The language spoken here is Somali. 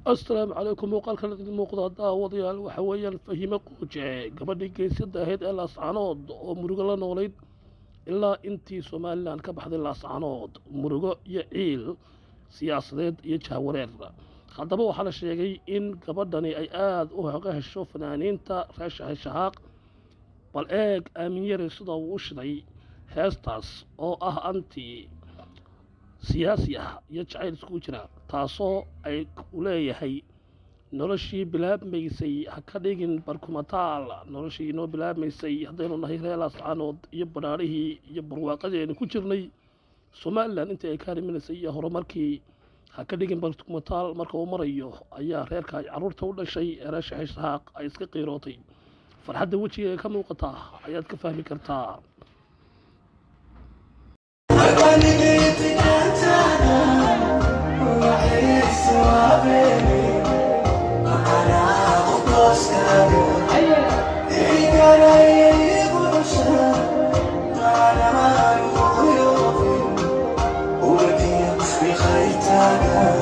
السلام عليكم وقال كانت الموقضة داوديال وحويا فهيمة قوجة قبل جيسد هيد الأسعانود ومرقلا نوليد إلا انتي سوماليان كبحد الأسعانود مرقا يعيل سياسديد يجهورير haddaba waxaa la sheegay in gabadhani ay aada u hoga hesho fanaaniinta reesha shahaaq bal eeg aamin yare sida uu u shiday heestaas oo ah anti siyaasi ah iyo jacayl iskugu jira taasoo ay u leeyahay noloshii bilaabmaysay ha ka dhigin barkumataal noloshii inoo bilaabmaysay haddaynu nahay reer laascaanood iyo badhaadhihii iyo barwaaqadii aynu ku jirnay somalilan intii ay ka hariminaysay iyo horumarkii ha ka dhigin barkumataal marka uu marayo ayaa reerka ay carruurta u dhashay ee reesha shahaaq ay iska qiirootay farxadda wejiga ee ka muuqata ayaad ka fahmi kartaa وبدي أطفي خيتانا